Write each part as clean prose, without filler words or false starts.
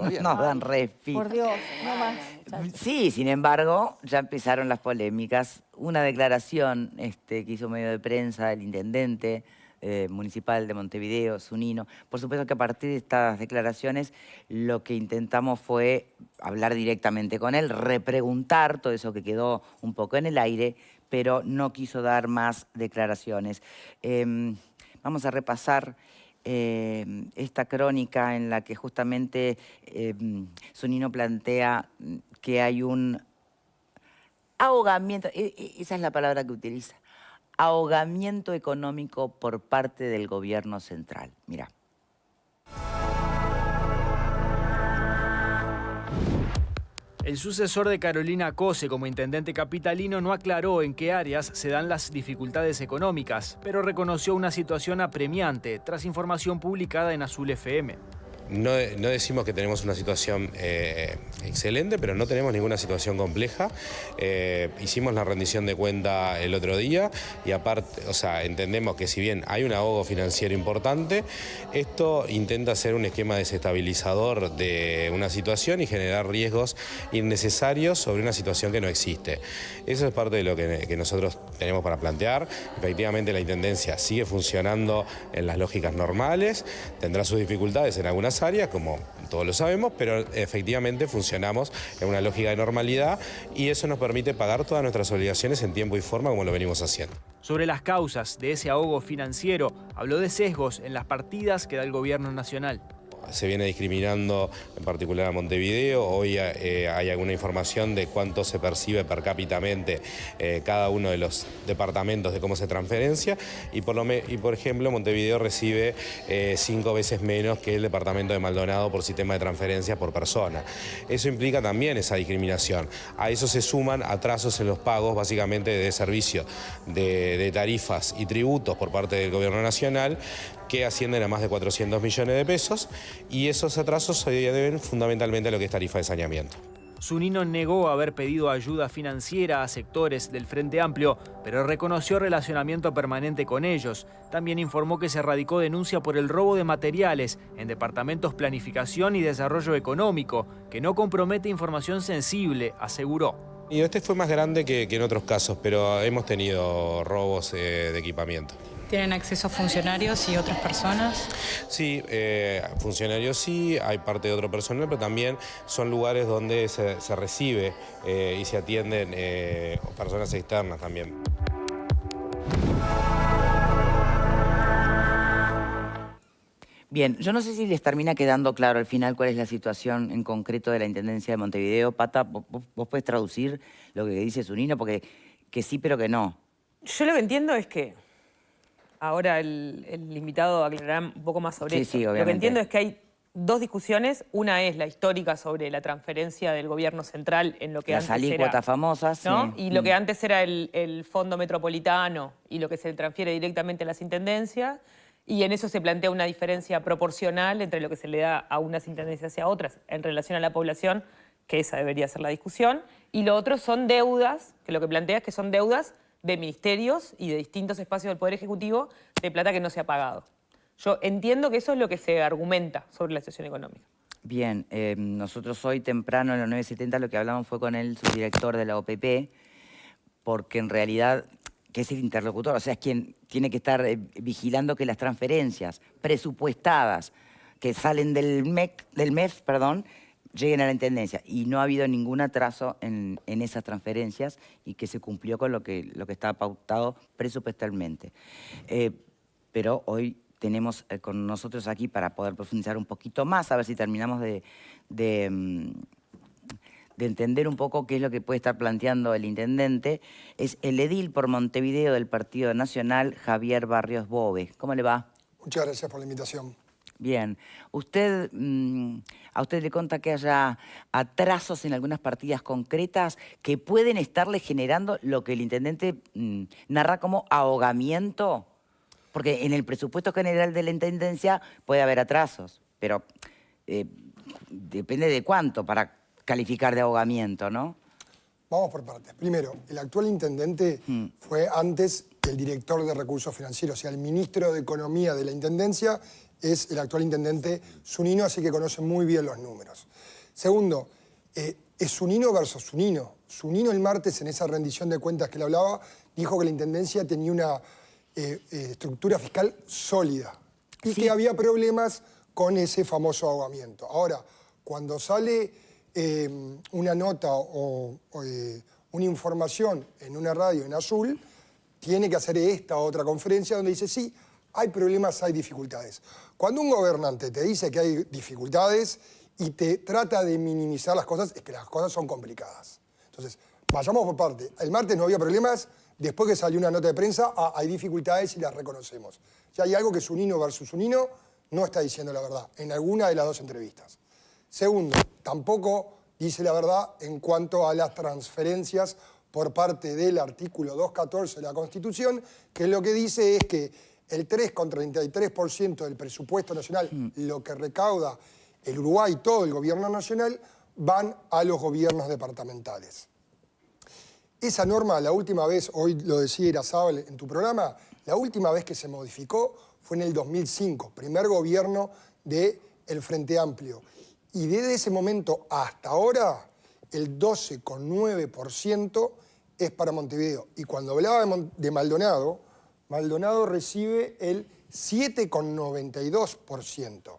todavía nos no. dan respi. Por Dios, no más. Sí, sin embargo, ya empezaron las polémicas. Una declaración que hizo un medio de prensa el intendente municipal de Montevideo, Zunino. Por supuesto que a partir de estas declaraciones lo que intentamos fue hablar directamente con él, repreguntar todo eso que quedó un poco en el aire, pero no quiso dar más declaraciones. Vamos a repasar esta crónica en la que justamente Zunino plantea que hay un ahogamiento, esa es la palabra que utiliza, ahogamiento económico por parte del gobierno central. Mirá. El sucesor de Carolina Cose como intendente capitalino no aclaró en qué áreas se dan las dificultades económicas, pero reconoció una situación apremiante tras información publicada en Azul FM. No decimos que tenemos una situación excelente, pero no tenemos ninguna situación compleja. Hicimos la rendición de cuenta el otro día y aparte, o sea, entendemos que si bien hay un ahogo financiero importante, esto intenta ser un esquema desestabilizador de una situación y generar riesgos innecesarios sobre una situación que no existe. Eso es parte de lo que nosotros tenemos para plantear. Efectivamente, la Intendencia sigue funcionando en las lógicas normales, tendrá sus dificultades en algunas áreas, como todos lo sabemos, pero efectivamente funcionamos en una lógica de normalidad y eso nos permite pagar todas nuestras obligaciones en tiempo y forma como lo venimos haciendo. Sobre las causas de ese ahogo financiero, habló de sesgos en las partidas que da el gobierno nacional. Se viene discriminando en particular a Montevideo. Hoy hay alguna información de cuánto se percibe per cápitamente cada uno de los departamentos de cómo se transferencia y por ejemplo Montevideo recibe 5 veces menos que el departamento de Maldonado por sistema de transferencia por persona. Eso implica también esa discriminación. A eso se suman atrasos en los pagos básicamente de servicio de tarifas y tributos por parte del gobierno nacional que ascienden a más de 400 millones de pesos y esos atrasos se deben fundamentalmente a lo que es tarifa de saneamiento. Zunino negó haber pedido ayuda financiera a sectores del Frente Amplio, pero reconoció relacionamiento permanente con ellos. También informó que se radicó denuncia por el robo de materiales en departamentos Planificación y Desarrollo Económico, que no compromete información sensible, aseguró. Y este fue más grande que en otros casos, pero hemos tenido robos de equipamiento. ¿Tienen acceso a funcionarios y otras personas? Sí, funcionarios sí, hay parte de otro personal, pero también son lugares donde se recibe y se atienden personas externas también. Bien, yo no sé si les termina quedando claro al final cuál es la situación en concreto de la Intendencia de Montevideo. Pata, vos podés traducir lo que dice Zunino, porque que sí, pero que no. Yo lo que entiendo es que, ahora el invitado aclarará un poco más sobre esto. Sí, obviamente. Lo que entiendo es que hay dos discusiones. Una es la histórica sobre la transferencia del gobierno central en lo que Las antes alícuotas era, famosas, ¿no? sí. Y lo que antes era el fondo metropolitano y lo que se transfiere directamente a las intendencias. Y en eso se plantea una diferencia proporcional entre lo que se le da a unas intendencias y a otras en relación a la población, que esa debería ser la discusión. Y lo otro son deudas, que lo que plantea es que son deudas de ministerios y de distintos espacios del Poder Ejecutivo de plata que no se ha pagado. Yo entiendo que eso es lo que se argumenta sobre la situación económica. Bien, nosotros hoy temprano en los 9:70 lo que hablamos fue con el subdirector de la OPP, porque en realidad, que es el interlocutor, o sea, es quien tiene que estar vigilando que las transferencias presupuestadas que salen del MEF, lleguen a la Intendencia. Y no ha habido ningún atraso en esas transferencias y que se cumplió con lo que estaba pautado presupuestalmente. Pero hoy tenemos con nosotros aquí para poder profundizar un poquito más, a ver si terminamos de entender un poco qué es lo que puede estar planteando el intendente, es el edil por Montevideo del Partido Nacional, Javier Barrios Bove. ¿Cómo le va? Muchas gracias por la invitación. Bien. ¿A usted le consta que haya atrasos en algunas partidas concretas que pueden estarle generando lo que el intendente narra como ahogamiento? Porque en el presupuesto general de la Intendencia puede haber atrasos, pero depende de cuánto para calificar de ahogamiento, ¿no? Vamos por partes. Primero, el actual intendente fue antes el director de recursos financieros, o sea, el ministro de Economía de la Intendencia es el actual intendente Zunino, así que conoce muy bien los números. Segundo, es Zunino versus Zunino. Zunino el martes, en esa rendición de cuentas que le hablaba, dijo que la intendencia tenía una estructura fiscal sólida y que había problemas con ese famoso ahogamiento. Ahora, cuando sale una nota o una información en una radio en azul, tiene que hacer esta otra conferencia donde dice, sí, hay problemas, hay dificultades. Cuando un gobernante te dice que hay dificultades y te trata de minimizar las cosas, es que las cosas son complicadas. Entonces, vayamos por parte. El martes no había problemas, después que salió una nota de prensa, hay dificultades y las reconocemos. Ya hay algo que Zunino versus Zunino no está diciendo la verdad en alguna de las dos entrevistas. Segundo, tampoco dice la verdad en cuanto a las transferencias por parte del artículo 214 de la Constitución, que lo que dice es que el 3,33% del presupuesto nacional, lo que recauda el Uruguay, todo el gobierno nacional, van a los gobiernos departamentales. Esa norma, la última vez, hoy lo decía Irazábal en tu programa, la última vez que se modificó fue en el 2005, primer gobierno del Frente Amplio. Y desde ese momento hasta ahora, el 12,9% es para Montevideo. Y cuando hablaba de Maldonado, Maldonado recibe el 7,92%.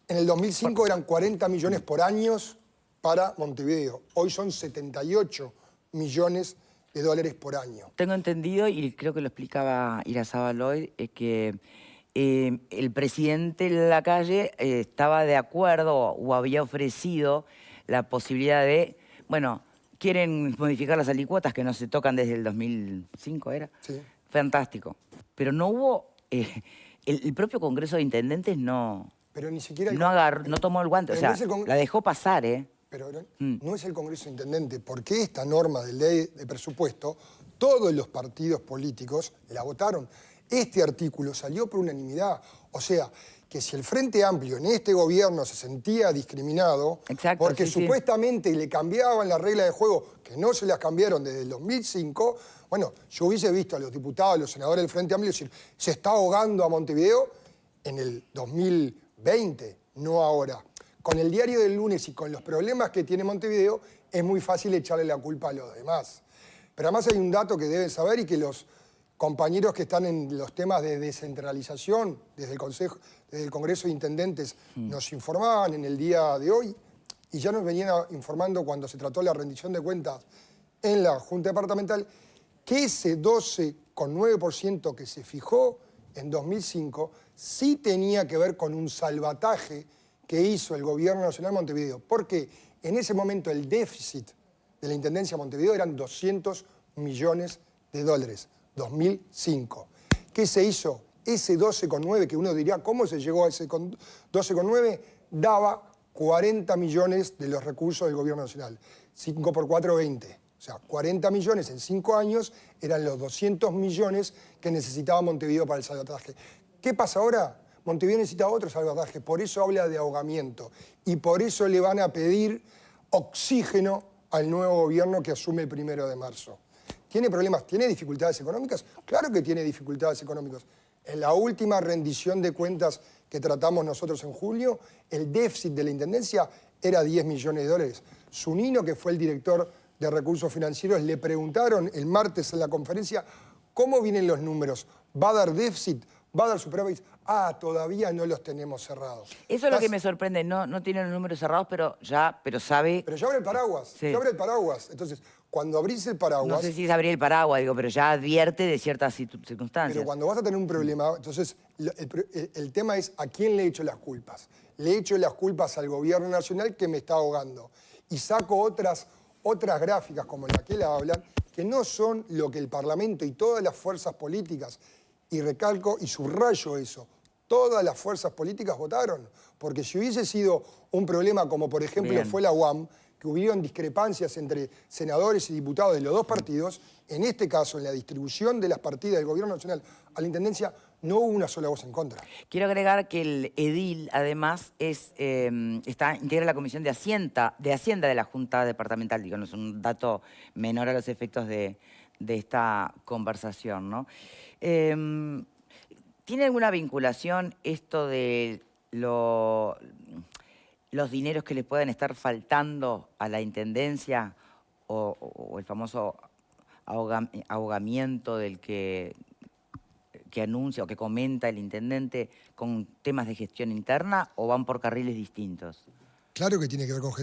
En el 2005 eran 40 millones por año para Montevideo. Hoy son 78 millones de dólares por año. Tengo entendido, y creo que lo explicaba Irazábal hoy, que el presidente Lacalle estaba de acuerdo o había ofrecido la posibilidad de, bueno, quieren modificar las alícuotas que no se tocan desde el 2005, ¿era? Sí. Fantástico. Pero no hubo, el propio Congreso de Intendentes no... Pero ni siquiera... No tomó el guante, o sea, la dejó pasar, Pero no es el Congreso de Intendentes, porque esta norma de ley de presupuesto, todos los partidos políticos la votaron. Este artículo salió por unanimidad. O sea, que si el Frente Amplio en este gobierno se sentía discriminado, exacto, porque supuestamente le cambiaban las reglas de juego, que no se las cambiaron desde el 2005, bueno, yo hubiese visto a los diputados, a los senadores del Frente Amplio decir, se está ahogando a Montevideo en el 2020, no ahora. Con el diario del lunes y con los problemas que tiene Montevideo, es muy fácil echarle la culpa a los demás. Pero además hay un dato que deben saber y que los compañeros que están en los temas de descentralización desde el Congreso de Intendentes nos informaban en el día de hoy y ya nos venían informando cuando se trató la rendición de cuentas en la Junta Departamental, que ese 12,9% que se fijó en 2005 sí tenía que ver con un salvataje que hizo el Gobierno Nacional de Montevideo, porque en ese momento el déficit de la Intendencia de Montevideo eran 200 millones de dólares, 2005. ¿Qué se hizo? Ese 12,9, que uno diría, ¿cómo se llegó a ese 12,9? Daba 40 millones de los recursos del Gobierno Nacional. 5 por 4, 20. O sea, 40 millones en 5 años eran los 200 millones que necesitaba Montevideo para el salvataje. ¿Qué pasa ahora? Montevideo necesita otro salvataje, por eso habla de ahogamiento y por eso le van a pedir oxígeno al nuevo gobierno que asume el 1 de marzo. ¿Tiene problemas? ¿Tiene dificultades económicas? Claro que tiene dificultades económicas. En la última rendición de cuentas que tratamos nosotros en julio, el déficit de la Intendencia era 10 millones de dólares. Zunino, que fue el director de Recursos Financieros, le preguntaron el martes en la conferencia, ¿cómo vienen los números? ¿Va a dar déficit? ¿Va a dar superávit? Todavía no los tenemos cerrados. Eso es lo que me sorprende. No tienen los números cerrados, pero sabe... Pero ya abre el paraguas. Sí. Ya abre el paraguas. Entonces, cuando abrís el paraguas... No sé si es abrir el paraguas, digo, pero ya advierte de ciertas circunstancias. Pero cuando vas a tener un problema, entonces el tema es ¿a quién le echo las culpas? Le echo las culpas al gobierno nacional que me está ahogando. Y saco otras gráficas como la que él habla, que no son lo que el Parlamento y todas las fuerzas políticas, y recalco y subrayo eso, todas las fuerzas políticas votaron. Porque si hubiese sido un problema como por ejemplo fue la UAM, que hubieron discrepancias entre senadores y diputados de los dos partidos, en este caso, en la distribución de las partidas del Gobierno Nacional a la Intendencia, no hubo una sola voz en contra. Quiero agregar que el edil, además, integra la Comisión de Hacienda de la Junta Departamental. Digo, no es un dato menor a los efectos de esta conversación, ¿no? ¿Tiene alguna vinculación esto de los dineros que le puedan estar faltando a la Intendencia o el famoso ahogamiento del que anuncia o que comenta el intendente con temas de gestión interna, o van por carriles distintos? Claro que tiene que ver con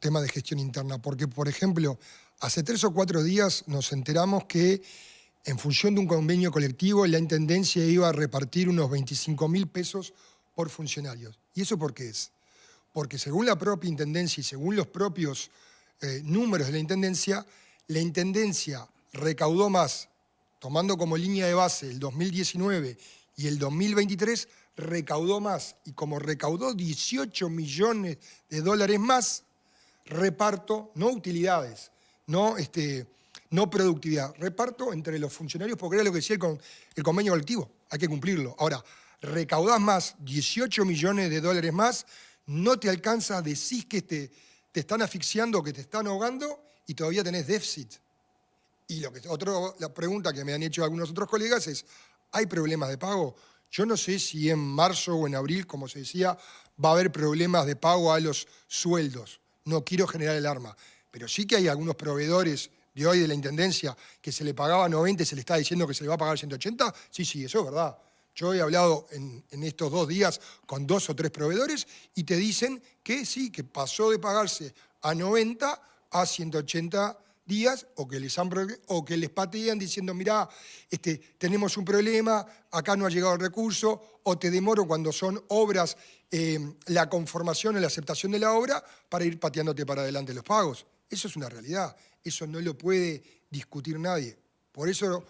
temas de gestión interna, porque, por ejemplo, hace 3 o 4 días nos enteramos que, en función de un convenio colectivo, la Intendencia iba a repartir unos 25.000 pesos por funcionarios. ¿Y eso por qué es? Porque según la propia Intendencia y según los propios números de la Intendencia recaudó más, tomando como línea de base el 2019 y el 2023, recaudó más. Y como recaudó 18 millones de dólares más, reparto, no utilidades, no productividad, reparto entre los funcionarios, porque era lo que decía el convenio colectivo, hay que cumplirlo. Ahora, recaudás más, 18 millones de dólares más, no te alcanza, decís que te están asfixiando, que te están ahogando y todavía tenés déficit. Y la pregunta que me han hecho algunos otros colegas es, ¿hay problemas de pago? Yo no sé si en marzo o en abril, como se decía, va a haber problemas de pago a los sueldos. No quiero generar alarma, pero sí que hay algunos proveedores de hoy de la Intendencia que se le pagaba 90 y se le está diciendo que se le va a pagar 180. Sí, eso es verdad. Yo he hablado en estos 2 días con 2 o 3 proveedores y te dicen que sí, que pasó de pagarse a 90 a 180 días, o que les patean diciendo, mirá, tenemos un problema, acá no ha llegado el recurso, o te demoro cuando son obras, la conformación o la aceptación de la obra, para ir pateándote para adelante los pagos. Eso es una realidad, eso no lo puede discutir nadie. Por eso,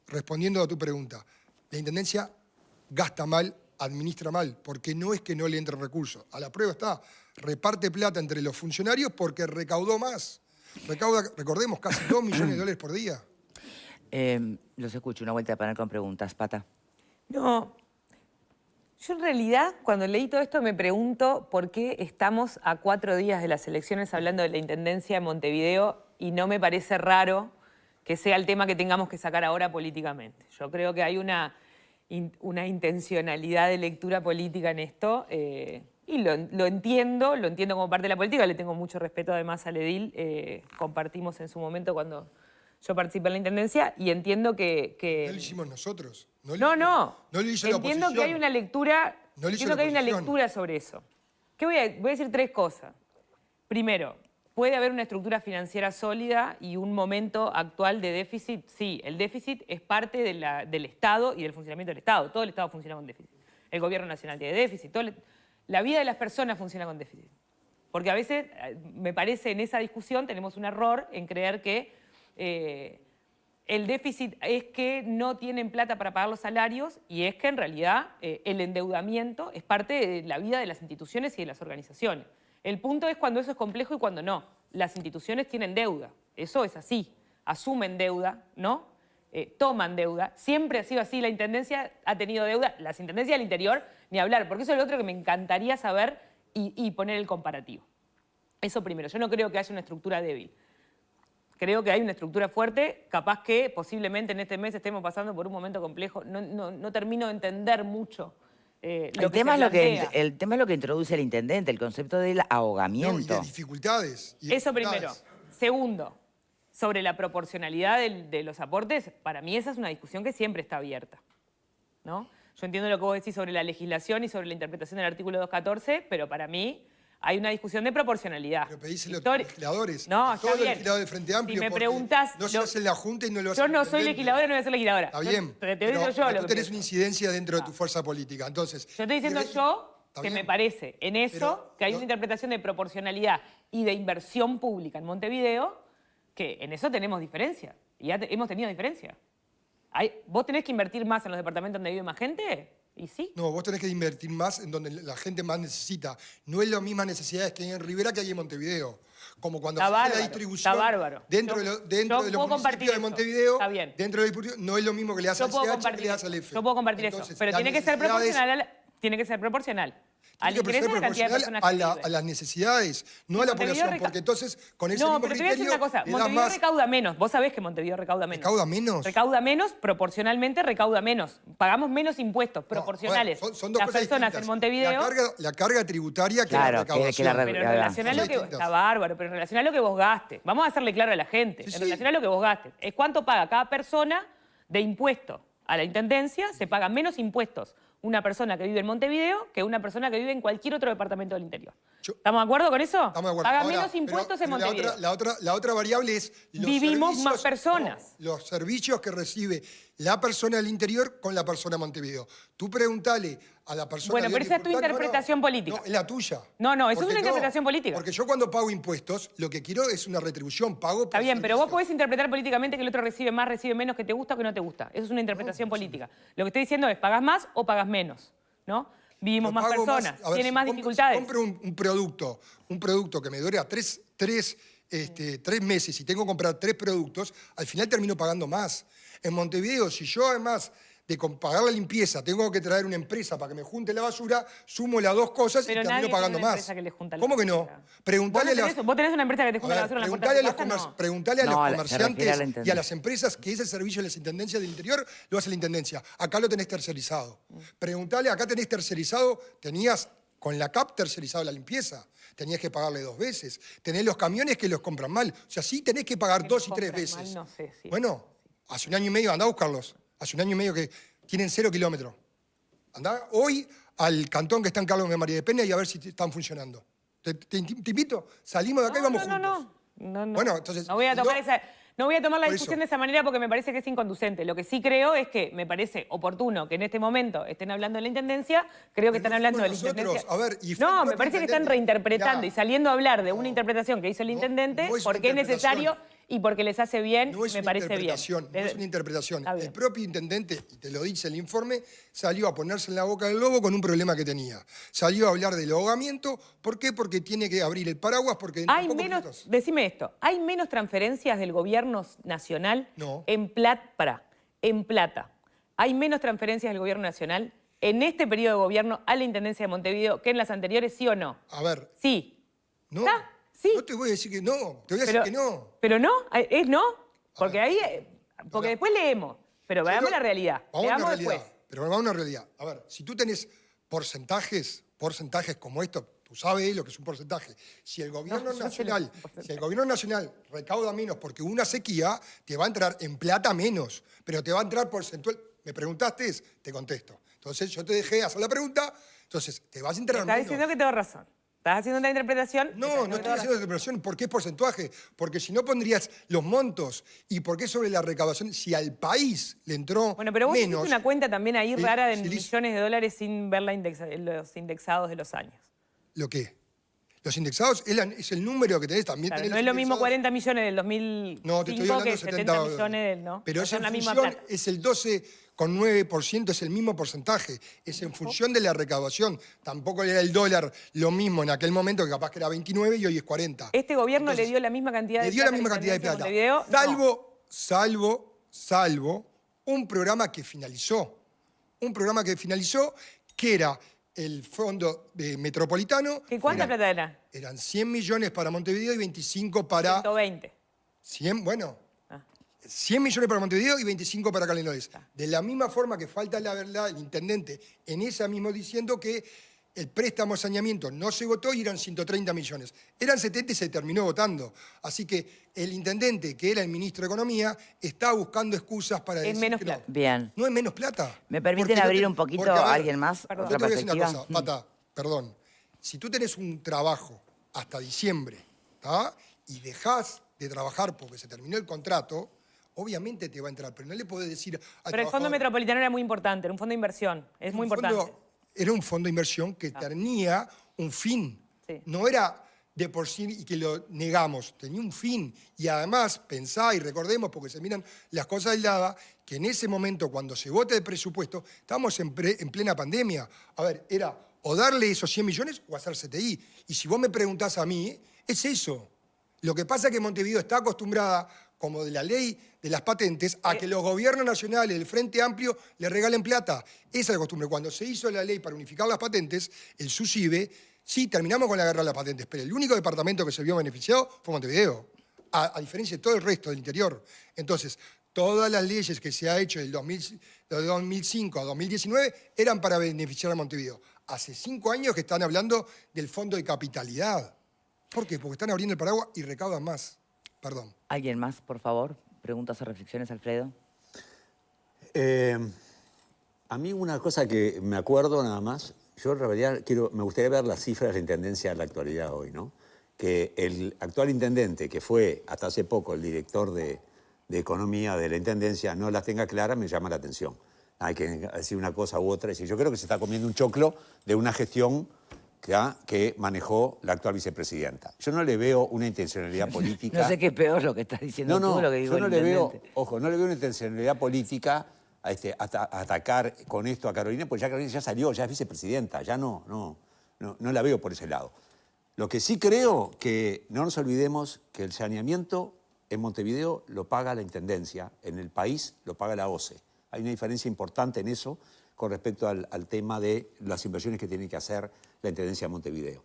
respondiendo a tu pregunta, la Intendencia gasta mal, administra mal, porque no es que no le entren recursos. A la prueba está, reparte plata entre los funcionarios porque recaudó más. Recauda, recordemos, casi 2 millones de dólares por día. Los escucho, una vuelta de panel con preguntas. Pata. No, yo en realidad cuando leí todo esto me pregunto por qué estamos a 4 días de las elecciones hablando de la Intendencia de Montevideo y no me parece raro que sea el tema que tengamos que sacar ahora políticamente. Yo creo que hay una intencionalidad de lectura política en esto y lo entiendo como parte de la política, le tengo mucho respeto además al edil, compartimos en su momento cuando yo participé en la Intendencia y entiendo que... No lo hicimos nosotros. No lo hizo la entiendo oposición. Que hay una lectura, No lo hizo entiendo que hay una oposición. lectura sobre eso. Voy a decir 3 cosas. Primero, ¿puede haber una estructura financiera sólida y un momento actual de déficit? Sí, el déficit es parte del Estado y del funcionamiento del Estado. Todo el Estado funciona con déficit. El Gobierno Nacional tiene déficit. La vida de las personas funciona con déficit. Porque a veces, me parece, en esa discusión tenemos un error en creer que el déficit es que no tienen plata para pagar los salarios y es que en realidad el endeudamiento es parte de la vida de las instituciones y de las organizaciones. El punto es cuando eso es complejo y cuando no. Las instituciones tienen deuda, eso es así. Asumen deuda, ¿no? Toman deuda. Siempre ha sido así. La Intendencia ha tenido deuda. Las Intendencias del interior, ni hablar. Porque eso es lo otro que me encantaría saber y poner el comparativo. Eso primero. Yo no creo que haya una estructura débil. Creo que hay una estructura fuerte. Capaz que posiblemente en este mes estemos pasando por un momento complejo. No termino de entender mucho El tema es lo que introduce el intendente, el concepto del ahogamiento. No, y de dificultades. Eso primero. Segundo, sobre la proporcionalidad de los aportes, para mí esa es una discusión que siempre está abierta, ¿no? Yo entiendo lo que vos decís sobre la legislación y sobre la interpretación del artículo 214, pero para mí hay una discusión de proporcionalidad. Pero pedíselo a los legisladores. No, está todos bien. los legisladores del Frente Amplio. Si me preguntás, no se hace en la Junta y no lo hace yo el no soy intendente. legisladora, no voy a ser legisladora. Está bien, Te pero digo yo lo tú que tenés pienso. una incidencia dentro de tu fuerza política. Entonces, Yo estoy diciendo está que bien. me parece en eso Pero que hay una interpretación de proporcionalidad y de inversión pública en Montevideo, que en eso tenemos diferencia. Y ya hemos tenido diferencia. ¿Vos tenés que invertir más en los departamentos donde vive más gente? Y sí. No, vos tenés que invertir más en donde la gente más necesita. No es las mismas necesidades que hay en Rivera que hay en Montevideo. Como cuando Está se hace bárbaro, la distribución está bárbaro. dentro Yo de los puedo compartir municipios de eso. Montevideo, Está bien. dentro del distrito, no es lo mismo que le hace Yo al puedo CH que compartir le hace eso. al F. Yo puedo compartir Entonces, eso. Pero las tiene que ser necesidades- proporcional. Tiene que ser proporcional. Al Tiene que ingreso ser la cantidad de proporcional personas que a las necesidades, no a la Montevideo población, porque entonces con ese No, mismo pero te voy a decir criterio una cosa. le das Montevideo más. recauda menos. Vos sabés que Montevideo recauda menos. ¿Recauda menos? Recauda menos, proporcionalmente recauda menos. Pagamos menos impuestos No, proporcionales. bueno, son dos Las cosas personas distintas. en Montevideo... La carga tributaria que Claro, la que la recaudación. Pero en relación a lo que... Distintas. Está bárbaro, pero en relación a lo que vos gastes. Vamos a hacerle claro a la gente. Sí, En sí. relación a lo que vos gastes. Es cuánto paga cada persona de impuesto. A la Intendencia se pagan menos impuestos una persona que vive en Montevideo que una persona que vive en cualquier otro departamento del interior. ¿Estamos de acuerdo con eso? Estamos de acuerdo. Paga Ahora, menos impuestos en pero Montevideo. La otra variable es los Vivimos servicios- más personas. no, los servicios que recibe la persona del interior con la persona de Montevideo. Tú preguntale a la persona... Bueno, de pero esa es tu dificultad- interpretación política. No, es la tuya. No, eso es Porque una interpretación política. Porque yo cuando pago impuestos, lo que quiero es una retribución, pago por Está bien, pero vos servicio. podés interpretar políticamente que el otro recibe más, recibe menos, que te gusta o que no te gusta. Eso es una interpretación política. Lo que estoy diciendo es, ¿pagás más o pagás menos? ¿No? Vivimos Yo más pago personas, a ver, tiene si más compro- dificultades. Si compro un producto que me dure a tres meses y tengo que comprar 3 productos, al final termino pagando más. En Montevideo, si yo además de pagar la limpieza tengo que traer una empresa para que me junte la basura, sumo las 2 cosas Pero y nadie termino tiene pagando una más. empresa que le junta la ¿Cómo que no? basura. Preguntale ¿Vos tenés una empresa que te junta la basura en la puerta de tu casa? No. Preguntale a los No, se refiere a la comerciantes y a intendencia. las empresas que ese servicio de las intendencias del interior lo hace la intendencia. Acá lo tenés tercerizado. Preguntale, acá tenés tercerizado, tenías con la CAP tercerizado la limpieza. Tenías que pagarle 2 veces. Tenés los camiones que los compran mal. O sea, sí tenés que pagar Que 2 y los 3 compran veces. mal, no sé si- Bueno, hace un año y medio, andá a buscarlos. Hace un año y medio que tienen 0 kilómetros. Andá hoy al cantón que está en Carlos de María de Pena y a ver si están funcionando. Te invito, salimos de acá y vamos juntos. No. Bueno, entonces, No voy a no- tomar no voy a tomar la Por discusión eso. de esa manera porque me parece que es inconducente. Lo que sí creo es que me parece oportuno que en este momento estén hablando de la Intendencia. Creo que Pero están no hablando de la fuimos Intendencia. nosotros. A ver, y fue el no, me propio parece que están intendente. reinterpretando Ya. y saliendo a hablar de una interpretación que hizo el intendente no es una porque es necesario interpretación. y porque les hace bien, No es me una parece bien. interpretación, no es una interpretación. Está bien. El propio intendente, y te lo dice el informe, salió a ponerse en la boca del lobo con un problema que tenía. Salió a hablar del ahogamiento. ¿Por qué? Porque tiene que abrir el paraguas porque en Hay pocos menos, minutos- decime esto, ¿hay menos transferencias del gobierno nacional No. en plata? ¿Hay menos transferencias del gobierno nacional en este periodo de gobierno a la Intendencia de Montevideo que en las anteriores, sí o no? A ver, Sí. no. ¿Está? Sí. No te voy a decir que no, te voy a decir que no. Pero no, ¿es no? Porque ver, ahí, porque después leemos, pero veamos Yo- la realidad. Vamos a Leamos una realidad. después. Pero vamos a una realidad. A ver, si tú tenés porcentajes como esto, tú sabes lo que es un porcentaje. Si el gobierno yo sé lo que es nacional, un porcentaje. si el gobierno nacional recauda menos porque hubo una sequía, te va a entrar en plata menos, pero te va a entrar porcentual. Me preguntaste, te contesto. Entonces yo te dejé hacer la pregunta, entonces te vas a entrar Estás menos. diciendo que tengo razón. Estás haciendo una interpretación. No, no estoy haciendo interpretación. ¿Por qué es porcentaje? Porque si no pondrías los montos. ¿Y por qué sobre la recaudación? Si al país le entró Bueno, pero vos menos... hiciste una cuenta también ahí Sí, rara de sí, millones de dólares sin ver los indexados de los años. ¿Lo qué? Los indexados es el número que tenés. También Claro, tenés no los es lo mismo indexados. 40 millones del 2005 No, te estoy hablando que de 70 millones del... ¿no? Pero No es son en la misma función, plata. es el 12,9%, es el mismo porcentaje. Es en función de la recaudación. Tampoco era el dólar lo mismo en aquel momento, que capaz que era 29 y hoy es 40. ¿Este gobierno Entonces, le dio la misma cantidad de Le dio plata la misma a cantidad de plata. Intendencia de Montevideo? No. Salvo un programa que finalizó. Un programa que finalizó que era el fondo metropolitano. ¿Que ¿Cuánta plata era? Eran 100 millones para Montevideo y 25 para... 120. 100, bueno, Ah. 100 millones para Montevideo y 25 para Canelones. De la misma forma que falta la verdad, el intendente en esa mismo diciendo que el préstamo de saneamiento no se votó y eran 130 millones. Eran 70 y se terminó votando. Así que el intendente, que era el ministro de Economía, está buscando excusas para decir menos que no. plata. Bien. No es menos plata. ¿Me permiten Porque no abrir te- un poquito porque, a ver, alguien más? Perdón. Yo ¿Otra te voy a decir una perspectiva? cosa, Pata, perdón. Si tú tenés un trabajo hasta diciembre, ¿tá? Y dejás de trabajar porque se terminó el contrato, obviamente te va a entrar, pero no le podés decir al Pero el Fondo trabajador, Metropolitano era muy importante, era un fondo de inversión. Es muy un importante. fondo- era un fondo de inversión que tenía un fin. Sí. No era de por sí y que lo negamos, tenía un fin. Y además, pensá y recordemos, porque se miran las cosas del daba, que en ese momento, cuando se vote el presupuesto, estábamos en plena pandemia. A ver, era o darle esos 100 millones o hacer CTI. Y si vos me preguntás a mí, es eso. Lo que pasa es que Montevideo está acostumbrada como de la ley de las patentes, a que los gobiernos nacionales del Frente Amplio le regalen plata. Esa es la costumbre. Cuando se hizo la ley para unificar las patentes, el SUSIBE, sí, terminamos con la guerra de las patentes, pero el único departamento que se vio beneficiado fue Montevideo, a diferencia de todo el resto del interior. Entonces, todas las leyes que se ha hecho del 2005 a 2019 eran para beneficiar a Montevideo. Hace 5 años que están hablando del fondo de capitalidad. ¿Por qué? Porque están abriendo el paraguas y recaudan más. Perdón. ¿Alguien más, por favor? Preguntas o reflexiones, Alfredo. A mí una cosa que me acuerdo nada más, yo en realidad me gustaría ver las cifras de la intendencia en la actualidad hoy, ¿no? Que el actual intendente, que fue hasta hace poco el director de economía de la intendencia, no las tenga claras, me llama la atención. Hay que decir una cosa u otra. Yo creo que se está comiendo un choclo de una gestión que manejó la actual vicepresidenta. Yo no le veo una intencionalidad política. No sé qué es peor lo que estás diciendo tú, lo que digo yo no el le veo, intendente. ojo, no le veo una intencionalidad política a atacar con esto a Carolina, porque ya Carolina ya salió, ya es vicepresidenta, ya no la veo por ese lado. Lo que sí creo que no nos olvidemos que el saneamiento en Montevideo lo paga la Intendencia, en el país lo paga la OCE. Hay una diferencia importante en eso con respecto al tema de las inversiones que tiene que hacer la Intendencia de Montevideo.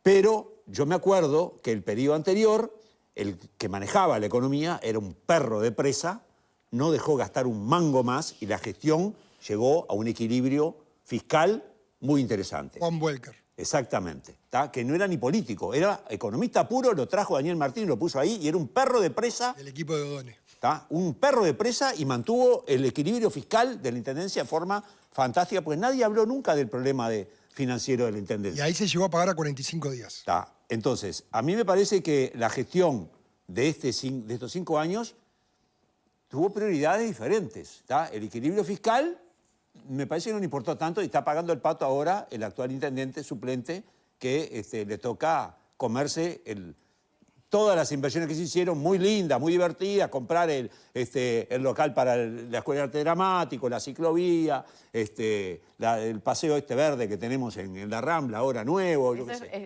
Pero yo me acuerdo que el periodo anterior, el que manejaba la economía era un perro de presa, no dejó gastar un mango más y la gestión llegó a un equilibrio fiscal muy interesante. Juan Welker. Exactamente, que no era ni político, era economista puro, lo trajo Daniel Martín, lo puso ahí y era un perro de presa. El equipo de Odone. Un perro de presa y mantuvo el equilibrio fiscal de la Intendencia de forma fantástica, porque nadie habló nunca del problema financiero de la Intendencia. Y ahí se llegó a pagar a 45 días. Entonces, a mí me parece que la gestión de estos 5 años tuvo prioridades diferentes. El equilibrio fiscal me parece que no le importó tanto y está pagando el pato ahora el actual intendente suplente que le toca comerse todas las inversiones que se hicieron, muy lindas, muy divertidas, comprar el local para la Escuela de Arte Dramático, la ciclovía, el paseo verde que tenemos en la Rambla, ahora nuevo.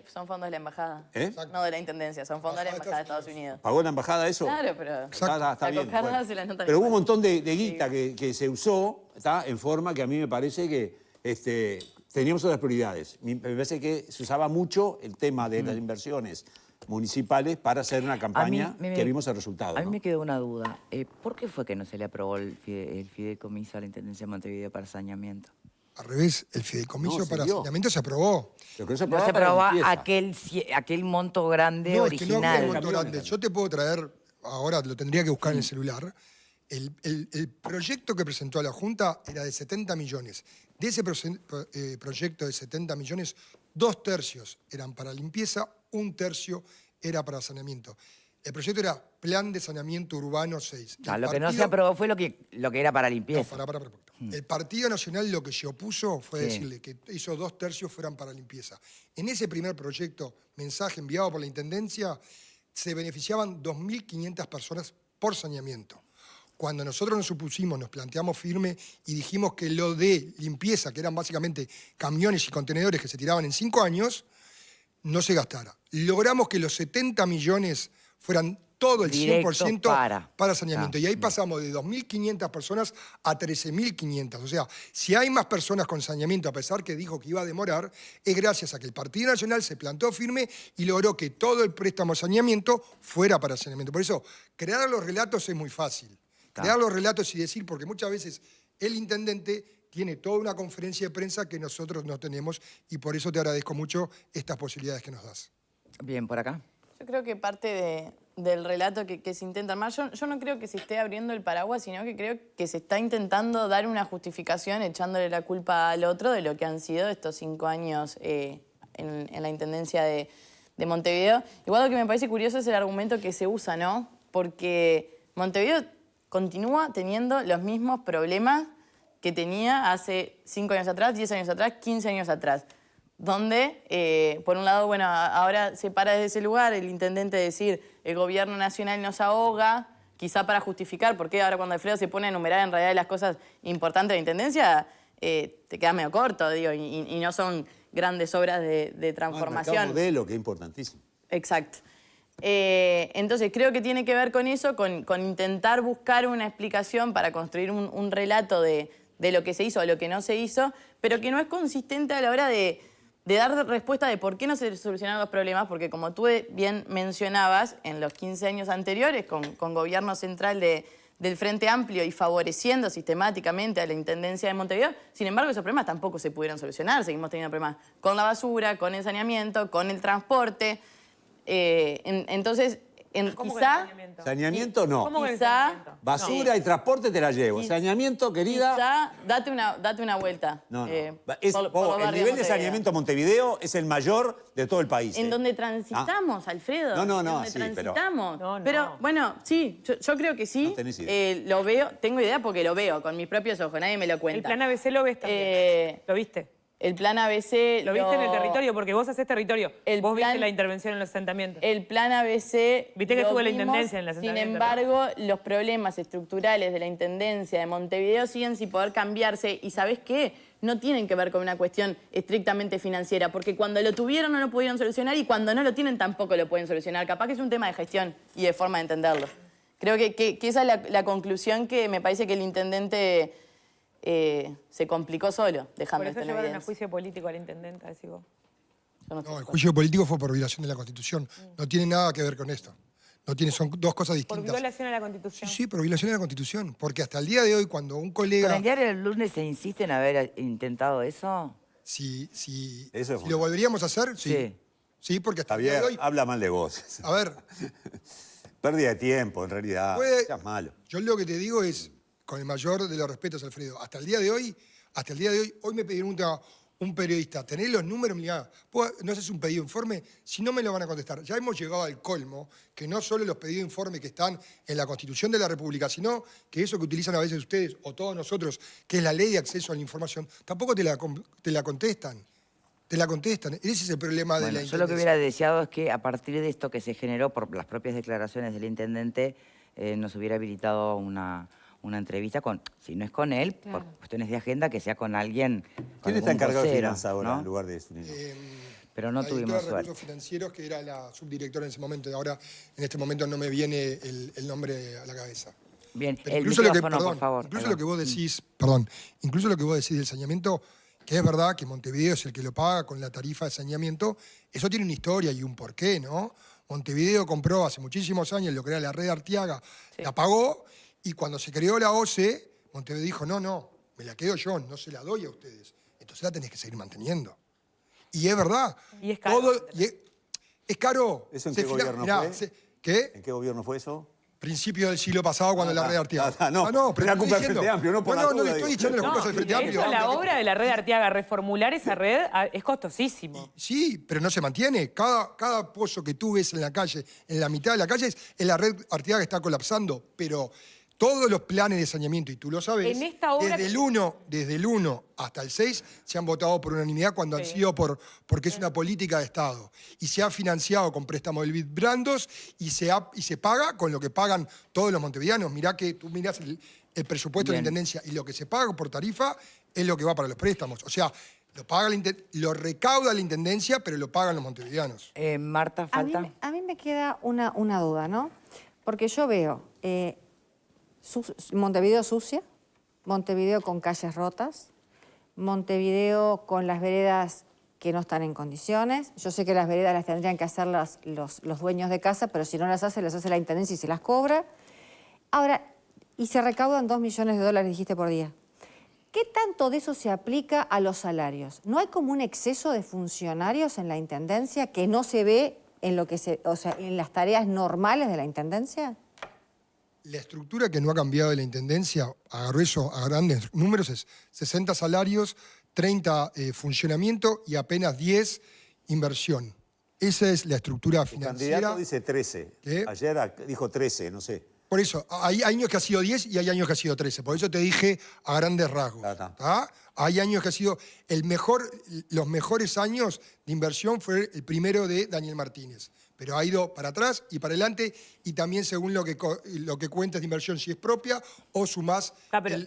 Son fondos de la embajada, no de la intendencia, son fondos de la embajada de Estados Unidos. ¿Pagó la embajada eso? Claro, pero Está bien. Bueno. Se la nota Pero hubo un montón de guita que se usó en forma que a mí me parece que teníamos otras prioridades. Me parece que se usaba mucho el tema de las inversiones municipales para hacer una campaña que vimos el resultado. A mí me quedó una duda. ¿Por qué fue que no se le aprobó el fideicomiso a la Intendencia de Montevideo para saneamiento? Al revés, el fideicomiso para saneamiento se aprobó. No se aprobó aquel monto grande original. No, aquel monto grande. Yo te puedo traer, ahora lo tendría que buscar en el celular, el proyecto que presentó a la Junta era de 70 millones. De ese proyecto de 70 millones, 2/3 eran para limpieza, 1/3 era para saneamiento. El proyecto era Plan de Saneamiento Urbano 6. Lo que no se aprobó fue lo que era para limpieza. El Partido Nacional lo que se opuso fue decirle que esos 2/3 fueran para limpieza. En ese primer proyecto, mensaje enviado por la Intendencia, se beneficiaban 2.500 personas por saneamiento. Cuando nosotros nos opusimos, nos planteamos firme y dijimos que lo de limpieza, que eran básicamente camiones y contenedores que se tiraban en 5 años, no se gastara. Logramos que los 70 millones fueran todo el 100% para saneamiento. Y ahí pasamos de 2.500 personas a 13.500. O sea, si hay más personas con saneamiento, a pesar que dijo que iba a demorar, es gracias a que el Partido Nacional se plantó firme y logró que todo el préstamo de saneamiento fuera para saneamiento. Por eso, crear los relatos es muy fácil. Crear los relatos y decir, porque muchas veces el intendente tiene toda una conferencia de prensa que nosotros no tenemos y por eso te agradezco mucho estas posibilidades que nos das. Bien, por acá. Yo creo que parte del relato que se intenta armar, yo no creo que se esté abriendo el paraguas, sino que creo que se está intentando dar una justificación echándole la culpa al otro de lo que han sido estos 5 años en la Intendencia de Montevideo. Igual lo que me parece curioso es el argumento que se usa, ¿no? Porque Montevideo continúa teniendo los mismos problemas que tenía hace 5 años atrás, 10 años atrás, 15 años atrás. Donde, por un lado, bueno, ahora se para desde ese lugar el intendente decir el gobierno nacional nos ahoga, quizá para justificar por qué ahora cuando Alfredo se pone a enumerar en realidad las cosas importantes de la intendencia, te queda medio corto, digo, y no son grandes obras de transformación. El modelo, que es importantísimo. Exacto. Entonces creo que tiene que ver con eso, con intentar buscar una explicación para construir un relato de lo que se hizo o lo que no se hizo, pero que no es consistente a la hora de dar respuesta de por qué no se solucionaron los problemas, porque como tú bien mencionabas, en los 15 años anteriores, con gobierno central del Frente Amplio y favoreciendo sistemáticamente a la Intendencia de Montevideo, sin embargo esos problemas tampoco se pudieron solucionar, seguimos teniendo problemas con la basura, con el saneamiento, con el transporte, entonces ¿Cómo que quizá... saneamiento? Saneamiento no. ¿Cómo que el Quizá- saneamiento? Basura y transporte te la llevo. Saneamiento, querida. Quizá date una vuelta. No, no. por El los barrios nivel de Montevideo. saneamiento en Montevideo es el mayor de todo el país. En donde transitamos, Alfredo. No, no, en no, donde sí, pero- transitamos. No, no. Pero, bueno, sí, yo creo que sí. No tenés idea. Lo veo, tengo idea porque lo veo con mis propios ojos, nadie me lo cuenta. El plan ABC lo ves también. ¿Lo viste? El plan ABC... ¿Lo viste en el territorio? Porque vos haces territorio. Vos viste plan- la intervención en los asentamientos. El plan ABC... Viste que lo estuvo la vimos, intendencia en el Sin asentamiento, embargo, los problemas estructurales de la Intendencia de Montevideo siguen sin poder cambiarse. ¿Y sabés qué? No tienen que ver con una cuestión estrictamente financiera, porque cuando lo tuvieron no lo pudieron solucionar y cuando no lo tienen tampoco lo pueden solucionar. Capaz que es un tema de gestión y de forma de entenderlo. Creo que esa es la conclusión que me parece que el intendente se complicó solo, dejando Por eso esto en llevaron a evidencia. juicio político al intendente, decís vos. Yo no estoy No, el de acuerdo. juicio político fue por violación de la Constitución. No tiene nada que ver con esto. No tiene, son dos cosas Por distintas. violación a la Constitución. Sí, por violación de la Constitución. Porque hasta el día de hoy, cuando un ¿Con colega... el diario del lunes se insiste en haber intentado eso? Si Eso es lo volveríamos a hacer, sí. Sí. Sí, porque hasta el día Javier, de hoy... habla mal de vos. A ver, Pérdida de tiempo, en realidad. puede- Seas malo. yo lo que te digo es, con el mayor de los respetos, Alfredo, hasta el día de hoy, hoy me pregunta un periodista, ¿tenés los números? Mirá, ¿no haces un pedido de informe? Si no me lo van a contestar. Ya hemos llegado al colmo, que no solo los pedidos de informe que están en la Constitución de la República, sino que eso que utilizan a veces ustedes o todos nosotros, que es la ley de acceso a la información, tampoco te la contestan. Te la contestan. Ese es el problema de Bueno, la yo lo que intendencia. hubiera deseado es que a partir de esto que se generó por las propias declaraciones del intendente, nos hubiera habilitado una entrevista con, si no es con él, por cuestiones de agenda, que sea con alguien. con ¿Quién está algún encargado de vocero, finanzas ahora ¿no? en lugar de Zunino? Pero no La tuvimos directora de suerte. Recursos Financieros, que era la subdirectora en ese momento. Ahora, en este momento, no me viene el nombre a la cabeza. Bien, Pero el incluso lo que, micrófono, por perdón, favor. incluso Ahí lo va. que vos decís, perdón, incluso lo que vos decís del saneamiento, que es verdad que Montevideo es el que lo paga con la tarifa de saneamiento, eso tiene una historia y un porqué, ¿no? Montevideo compró hace muchísimos años lo que era la red Artiaga, la pagó, y cuando se creó la OCE, Montevideo dijo, no, me la quedo yo, no se la doy a ustedes. Entonces la tenés que seguir manteniendo. Y es verdad. Y es caro. Es caro. ¿Eso en Se qué fija- gobierno mirá, fue? ¿Qué? ¿En qué gobierno fue eso? Principio del siglo pasado, cuando la red Artiaga. no, pero la estoy culpa del diciendo- Frente Amplio, no por la no, duda, le estoy digo. echando las culpas al Frente de Amplio. hecho, la obra de la red Artiaga, reformular esa red, es costosísimo. Sí, pero no se mantiene. Cada pozo que tú ves en la calle, en la mitad de la calle, es la red Artiaga que está colapsando. Pero todos los planes de saneamiento, y tú lo sabes, En esta obra desde el 1 hasta el 6 se han votado por unanimidad cuando han sido porque es una política de Estado. Y se ha financiado con préstamos del BID Brandos y se paga con lo que pagan todos los montevideanos. Mirá que tú mirás el presupuesto de la Bien. Intendencia y lo que se paga por tarifa es lo que va para los préstamos. O sea, lo recauda la Intendencia, pero lo pagan los montevideanos. Marta, falta. A mí me queda una duda, ¿no? Porque yo veo Montevideo sucia, Montevideo con calles rotas, Montevideo con las veredas que no están en condiciones. Yo sé que las veredas las tendrían que hacer los dueños de casa, pero si no las hace la Intendencia y se las cobra. Ahora, y se recaudan $2 millones, dijiste, por día. ¿Qué tanto de eso se aplica a los salarios? ¿No hay como un exceso de funcionarios en la Intendencia que no se ve en en las tareas normales de la Intendencia? La estructura que no ha cambiado de la Intendencia, agarró eso a grandes números, es 60 salarios, 30 funcionamiento y apenas 10 inversión. Esa es la estructura El financiera. candidato dice 13. ¿Qué? Ayer dijo 13, no sé. Por eso, hay años que ha sido 10 y hay años que ha sido 13. Por eso te dije a grandes rasgos. ¿tá? Hay años que ha sido... los mejores años de inversión fue el primero de Daniel Martínez. Pero ha ido para atrás y para adelante, y también según lo que cuentas de inversión, si es propia o sumás...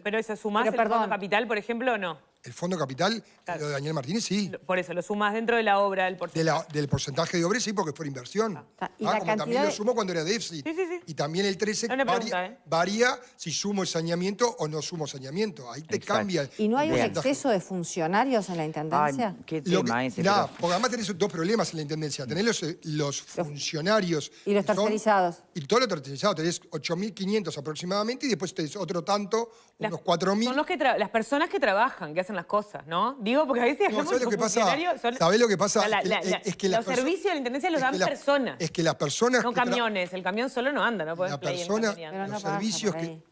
Pero eso, ¿sumás Pero, el Fondo perdón. Capital, por ejemplo, o no? El Fondo Capital, Claro. lo de Daniel Martínez, sí. Por eso, lo sumas dentro de la obra, el porcentaje. Del porcentaje de obra, sí, porque fue inversión. Y la Como también cantidad lo de- sumo cuando era déficit. Sí, sí, sí. Y también el 13 No, una pregunta, varía si sumo el saneamiento o no sumo saneamiento. Ahí te Exacto. cambia. ¿Y no hay un Bien. exceso de funcionarios en la Intendencia? Ay, qué Lo tema que- ese. Nada, pero- porque además tenés dos problemas en la Intendencia. Tenés los funcionarios. Y los que son- tercerizados. Y todo lo tercerizado. Tenés 8.500 aproximadamente y después tenés otro tanto, unos 4.000. Son las personas que trabajan, que hacen las cosas, ¿no? Digo, porque a veces No, ¿sabés lo que pasa? funcionarios son- ¿Sabés lo que pasa? O sea, Es que las los perso- servicios de la Intendencia los es dan que la- personas, Es que las personas no que tra- camiones. El camión solo no anda, no puedes la play en persona, camioneando. Pero no los pasa servicios por que ahí.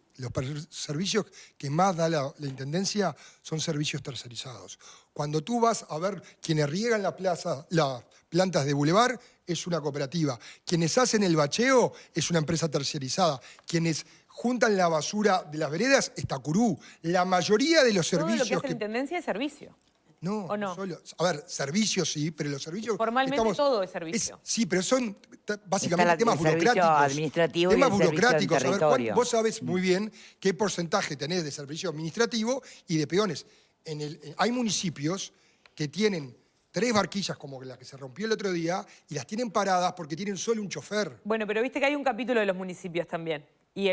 servicios que más da la Intendencia son servicios tercerizados. Cuando tú vas a ver quienes riegan las plantas de bulevar, es una cooperativa. Quienes hacen el bacheo es una empresa tercerizada. Quienes juntan la basura de las veredas es Tacurú. La mayoría de los Todo lo que servicios hace la Intendencia es servicio. No, ¿O no? solo. A ver, servicios sí, pero los servicios. Formalmente todo es servicio. Sí, pero son básicamente Está temas el servicio burocráticos. administrativo y temas el servicio en burocráticos. A ver, territorio. vos sabés muy bien qué porcentaje tenés de servicio administrativo y de peones. Hay municipios que tienen 3 barquillas como la que se rompió el otro día y las tienen paradas porque tienen solo un chofer. Bueno, pero viste que hay un capítulo de los municipios también. Y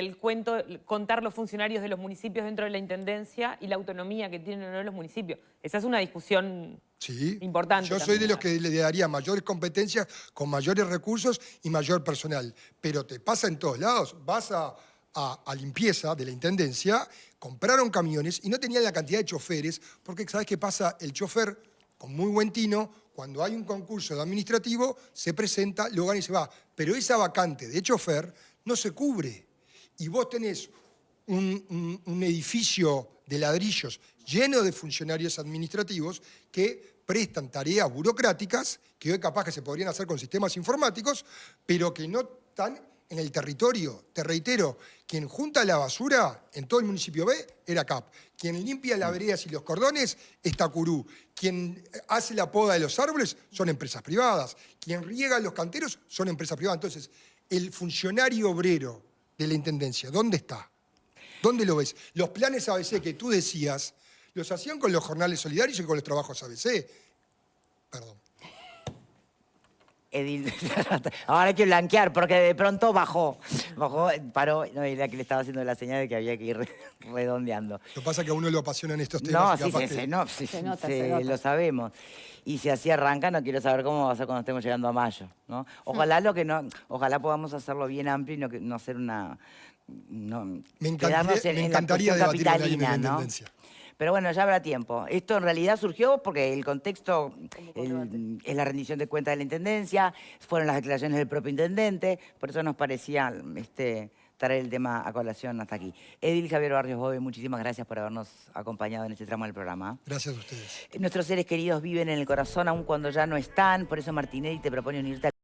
contar los funcionarios de los municipios dentro de la Intendencia y la autonomía que tienen o no los municipios. Esa es una discusión Sí. importante. Yo soy también. de los que le daría mayores competencias con mayores recursos y mayor personal. Pero te pasa en todos lados. Vas a limpieza de la Intendencia, compraron camiones y no tenían la cantidad de choferes, porque ¿sabes qué pasa? El chofer, con muy buen tino, cuando hay un concurso de administrativo, se presenta, lo gana y se va. Pero esa vacante de chofer no se cubre. Y vos tenés un edificio de ladrillos lleno de funcionarios administrativos que prestan tareas burocráticas, que hoy capaz que se podrían hacer con sistemas informáticos, pero que no están en el territorio. Te reitero, quien junta la basura en todo el municipio B era CAP. Quien limpia las veredas y los cordones es Tacurú. Quien hace la poda de los árboles son empresas privadas. Quien riega los canteros son empresas privadas. Entonces, el funcionario obrero de la Intendencia, ¿dónde está? ¿Dónde lo ves? Los planes ABC que tú decías, los hacían con los jornales solidarios y con los trabajos ABC. Perdón. Edil, ahora hay que blanquear, porque de pronto bajó, paró, no, era que le estaba haciendo la señal de que había que ir redondeando. Lo que pasa es que a uno lo apasionan estos No, temas. y sí, capaz se que- nota, Se nota. lo sabemos. Y si así arranca, no quiero saber cómo va a ser cuando estemos llegando a mayo, ¿no? Ojalá podamos hacerlo bien amplio y no hacer una... Me quedarnos en la encantaría cuestión debatir con alguien de la capitalina, ¿no? Intendencia. Pero bueno, ya habrá tiempo. Esto en realidad surgió porque el contexto es la rendición de cuentas de la Intendencia, fueron las declaraciones del propio Intendente, por eso nos parecía traer el tema a colación hasta aquí. Edil Javier Barrios Bove, muchísimas gracias por habernos acompañado en este tramo del programa. Gracias a ustedes. Nuestros seres queridos viven en el corazón aun cuando ya no están, por eso Martinelli te propone unirte